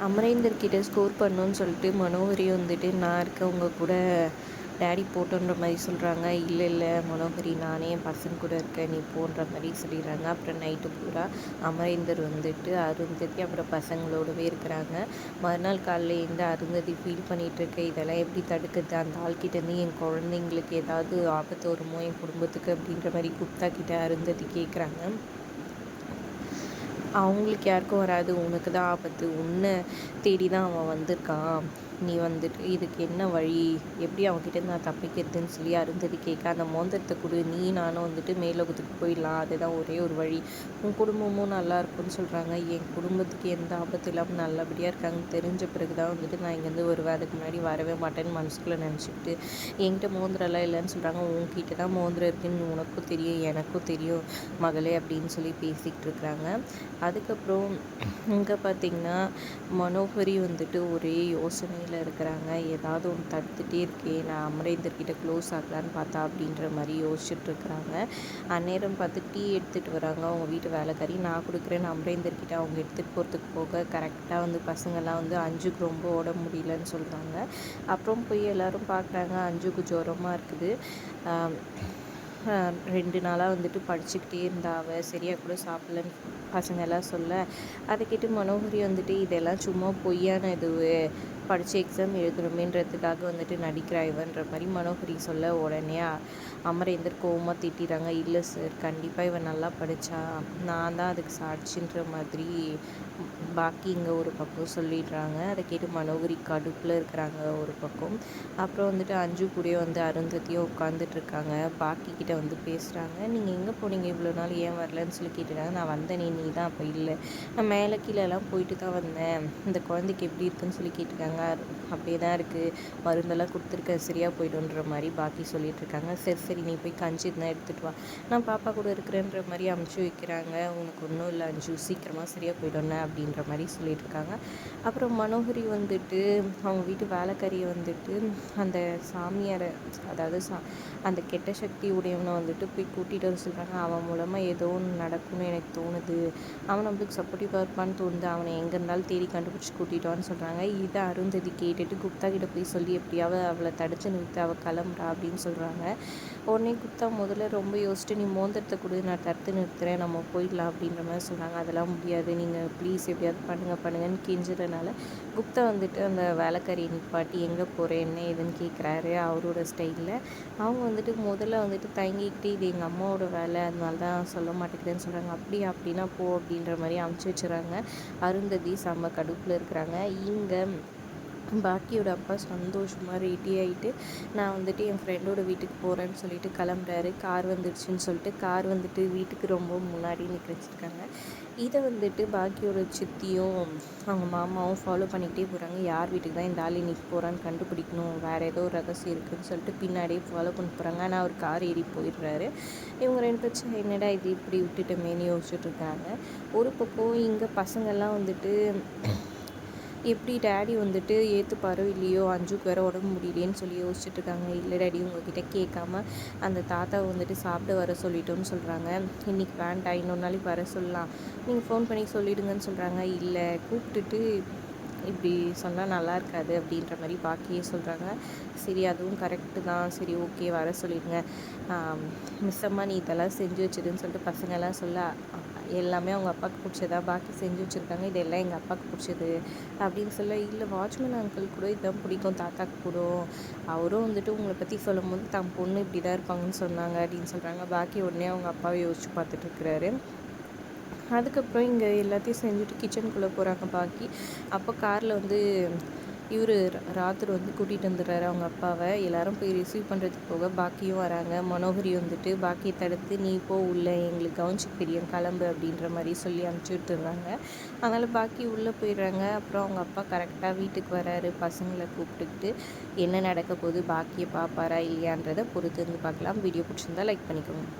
அமரேந்தர் கிட்ட ஸ்கோர் பண்ணணும்னு சொல்லிட்டு மனோகரி வந்துட்டு நான் இருக்கேன் உங்கள் கூட டேடி போட்டோன்ற மாதிரி சொல்கிறாங்க. இல்லை இல்லை மனோகரி நானே என் பசங்க கூட இருக்கேன் நீ போன்ற மாதிரி சொல்லிடுறாங்க. அப்புறம் நைட்டு பூரா அமரேந்தர் வந்துட்டு அருந்ததி அப்புறம் பசங்களோடவே இருக்கிறாங்க. மறுநாள் காலையில் இருந்து அருந்ததி ஃபீல் பண்ணிகிட்ருக்க இதெல்லாம் எப்படி தடுக்கிறது, அந்த ஆள்கிட்டேருந்து என் குழந்தைங்களுக்கு ஏதாவது ஆபத்து வருமோ என் குடும்பத்துக்கு அப்படின்ற மாதிரி குப்தா கிட்ட அருந்ததி கேட்குறாங்க. அவங்களுக்கு யாருக்கும் வராது, உனக்கு தான் ஆபத்து, உன்னை தேடி தான் அவன் வந்திருக்கான், நீ வந்துட்டு இதுக்கு என்ன வழி, எப்படி அவன்கிட்ட நான் தப்பிக்கிறதுன்னு சொல்லி அருந்ததி கேட்க, அந்த மோந்திரத்தை கொடு, நீ நானும் வந்துட்டு மேலோகத்துக்கு போயிடலாம், அதுதான் ஒரே ஒரு வழி, உன் குடும்பமும் நல்லா இருக்கும்னு சொல்கிறாங்க. என் குடும்பத்துக்கு எந்த ஆபத்து இல்லாமல் நல்லபடியாக இருக்காங்கன்னு தெரிஞ்ச பிறகு தான் வந்துட்டு நான் இங்கேருந்து வருவேன், அதுக்கு முன்னாடி வரவே மாட்டேன்னு மனசுக்குள்ளே நினச்சிக்கிட்டு என்கிட்ட மோந்திரம்லாம் இல்லைன்னு சொல்கிறாங்க. உன்கிட்ட தான் மோந்திரம் இருக்குன்னு உனக்கும் தெரியும் எனக்கும் தெரியும் மகளே அப்படின்னு சொல்லி பேசிக்கிட்டு இருக்கிறாங்க. அதுக்கப்புறம் இங்கே பார்த்திங்கன்னா மனோகரி வந்துட்டு ஒரே யோசனையில் இருக்கிறாங்க. ஏதாவது ஒன்று தடுத்துகிட்டே இருக்கேன், நான் அமரேந்தர்கிட்ட க்ளோஸ் ஆகலான்னு பார்த்தா அப்படின்ற மாதிரி யோசிச்சுட்ருக்குறாங்க. அந்நேரம் பார்த்து டீ எடுத்துகிட்டு வராங்க அவங்க வீட்டு வேலைக்காரி. நான் கொடுக்குறேன்னு அமரேந்தர்கிட்ட அவங்க எடுத்துகிட்டு போகிறதுக்கு போக கரெக்டாக வந்து பசங்கள்லாம் வந்து அஞ்சுக்கு ரொம்ப ஓட முடியலன்னு சொல்கிறாங்க. அப்புறம் போய் எல்லோரும் பார்க்குறாங்க, அஞ்சுக்கு ஜுரமாக இருக்குது. 2 நாளாக வந்துட்டு படிச்சுக்கிட்டே இருந்தா அவள் சரியாக கூட சாப்பிட்லன்னு பசங்க எல்லாம் சொல்ல, அதை கேட்டு மனோகரி வந்துட்டு இதெல்லாம் சும்மா பொய்யான இதுவு, படித்த எக்ஸாம் எழுதணுமேன்றதுக்காக வந்துட்டு நடிக்கிறா இவன்ற மாதிரி மனோகரி சொல்ல, உடனே அமரேந்தர் கோவமாக திட்டிறாங்க. இல்லை சார் கண்டிப்பாக இவன் நல்லா படித்தா, நான் தான் அதுக்கு சாட்சின்ற மாதிரி பாக்கி இங்கே ஒரு பக்கம் சொல்லிடுறாங்க. அதை கேட்டு மனோகரி கடுப்பில் இருக்கிறாங்க ஒரு பக்கம். அப்புறம் வந்துட்டு அஞ்சு கூட வந்து அருந்ததியும் உட்காந்துட்ருக்காங்க. பாக்கி கிட்ட வந்து பேசுகிறாங்க. நீங்கள் எங்கே போனீங்க இவ்வளோ நாள், ஏன் வரலன்னு சொல்லி கேட்டுட்டாங்க. நான் வந்தேனே நீ தான் அப்போ இல்லை, நான் மேலே கீழெல்லாம் போயிட்டு தான் வந்தேன், இந்த குழந்தைக்கு எப்படி இருக்குன்னு சொல்லி கேட்டுருக்காங்க. அப்படியே தான் இருக்குது, மருந்தெல்லாம் கொடுத்துருக்க சரியாக போய்டுன்ற மாதிரி பாக்கி சொல்லிகிட்ருக்காங்க. சரி சரி நீ போய் கஞ்சி இருந்தால் எடுத்துகிட்டு வா, நான் பாப்பா கூட இருக்கிறேன்ற மாதிரி அமுச்சு வைக்கிறாங்க. உனக்கு ஒன்றும் இல்லை அஞ்சு, சீக்கிரமாக சரியாக போய்டணும் அப்படின்ற மாதிரி சொல்லிட்டு இருக்காங்க. அப்புறம் மனோகரி வந்துட்டு அவங்க வீட்டு வேலைக்காரியை வந்துட்டு அந்த சாமியாரை, அதாவது அந்த கெட்ட சக்தி உடையவனை வந்துட்டு போய் கூட்டிகிட்டு வர சொல்கிறாங்க. அவன் மூலமாக ஏதோ ஒன்று நடக்கும்னு எனக்கு தோணுது, அவன் நம்மளுக்கு சப்போர்ட்டிவாக இருப்பான்னு தோணுது, அவனை எங்கே இருந்தாலும் தேடி கண்டுபிடிச்சி கூட்டிகிட்டு சொல்கிறாங்க. இதை அருந்ததி கேட்டுட்டு குப்தா கிட்ட போய் சொல்லி எப்படியாவது அவளை தடுத்து நிறுத்த அவள் கிளம்புறா அப்படின்னு சொல்கிறாங்க. உடனே குப்தா முதல்ல ரொம்ப யோசிச்சுட்டு நீ மோந்திரத்தை கொடு நான் தடுத்து நிறுத்துறேன் நம்ம போயிடலாம் அப்படின்ற மாதிரி சொல்கிறாங்க. அதெல்லாம் முடியாது, நீங்கள் ப்ளீஸ் எப்படியாவது பண்ணுங்கன்னு கெஞ்சுறதுனால குப்தா வந்துட்டு அந்த வேலைக்காரியை நிப்பாட்டி எங்கே போகிறேன் என்ன ஏதுன்னு கேட்குறாரு அவரோட ஸ்டைலில். அவங்க வந்துட்டு முதல்ல வந்துட்டு தயங்கிக்கிட்டு இது எங்கள் அம்மாவோட வேலை அதனால தான் சொல்ல மாட்டேங்குதுன்னு சொல்கிறாங்க. அப்படின்னா போ அப்படின்ற மாதிரி அமுச்சு வச்சுறாங்க. அருந்ததி செம்ம கடுப்பில் இருக்கிறாங்க. இங்கே பாக்கியோட அப்பா சந்தோஷமாக ரெடி ஆகிட்டு நான் வந்துட்டு என் ஃப்ரெண்டோட வீட்டுக்கு போகிறேன்னு சொல்லிட்டு கிளம்புறாரு. கார் வந்துடுச்சுன்னு சொல்லிட்டு கார் வந்துட்டு வீட்டுக்கு ரொம்ப முன்னாடி நிற்க வச்சுருக்காங்க. இதை வந்துட்டு பாக்கியோட சித்தியும் அவங்க மாமாவும் ஃபாலோ பண்ணிக்கிட்டே போகிறாங்க. யார் வீட்டுக்கு தான் இந்த ஆள் இன்னைக்கு போகிறான்னு கண்டுபிடிக்கணும், வேறு ஏதோ ரகசியம் இருக்குதுன்னு சொல்லிட்டு பின்னாடியே ஃபாலோ பண்ணி போகிறாங்க. ஆனால் அவர் கார் ஏறி போயிடுறாரு. இவங்க 2 பேரும் என்னடா இது இப்படி விட்டுட்டோமேனு யோசிச்சுட்ருக்காங்க. ஒரு பக்கம் இங்கே பசங்கள்லாம் வந்துட்டு எப்படி டேடி வந்துட்டு ஏற்றுப்பாரோ இல்லையோ, அஞ்சுக்கு வேறு உடம்பு முடியலேன்னு சொல்லி யோசிச்சுட்ருக்காங்க. இல்லை டேடி உங்ககிட்ட கேட்காம அந்த தாத்தாவை வந்துட்டு சாப்பிட வர சொல்லிட்டோன்னு சொல்கிறாங்க. இன்றைக்கி வேண்டாம் இன்னொரு நாளைக்கு வர சொல்லலாம், நீங்கள் ஃபோன் பண்ணி சொல்லிவிடுங்கன்னு சொல்கிறாங்க. இல்லை கூப்பிட்டுட்டு இப்படி சொன்னால் நல்லா இருக்காது அப்படின்ற மாதிரி பாக்கியே சொல்கிறாங்க. சரி அதுவும் கரெக்டு தான், சரி ஓகே வர சொல்லிடுங்க, மிஸ் அம்மா நீ இதெல்லாம் செஞ்சு வச்சுதுன்னு சொல்லிட்டு பசங்கள்லாம் சொல்ல எல்லாமே அவங்க அப்பாவுக்கு பிடிச்சதா பாக்கி செஞ்சு வச்சுருக்காங்க, இதெல்லாம் எங்கள் அப்பாவுக்கு பிடிச்சது அப்படின்னு சொல்ல, இல்லை வாட்ச்மேன் அங்கிள் கூட இதுதான் பிடிக்கும் தாத்தாக்கு கூட, அவரும் வந்துட்டு உங்களை பற்றி சொல்லும் போது தம் பொண்ணு இப்படி தான் இருப்பாங்கன்னு சொன்னாங்க அப்படின்னு சொல்கிறாங்க. பாக்கி உடனே அவங்க அப்பாவை யோசிச்சு பார்த்துட்ருக்குறாரு. அதுக்கப்புறம் இங்கே எல்லாத்தையும் செஞ்சுட்டு கிச்சனுக்குள்ளே போகிறாங்க பாக்கி. அப்போ காரில் வந்து இவர் ராத்திரி வந்து கூட்டிகிட்டு வந்துடுறாரு அவங்க அப்பாவை. எல்லோரும் போய் ரிசீவ் பண்ணுறதுக்கு போக பாக்கியும் வராங்க. மனோகரி வந்துட்டு பாக்கியை தடுத்து நீ போ உள்ளே எங்களுக்கு கவனிச்சிக்க தெரியும் கிளம்பு அப்படின்ற மாதிரி சொல்லி அனுப்பிச்சி விட்டுறாங்க. அதனால் பாக்கி உள்ளே போயிடுறாங்க. அப்புறம் அவங்க அப்பா கரெக்டாக வீட்டுக்கு வராரு பசங்களை கூப்பிட்டுக்கிட்டு. என்ன நடக்க போகுது, பாக்கியை பார்ப்பாரா இல்லையான்றதை பொறுத்து இருந்து பார்க்கலாம். வீடியோ பிடிச்சிருந்தா லைக் பண்ணிக்கோங்க.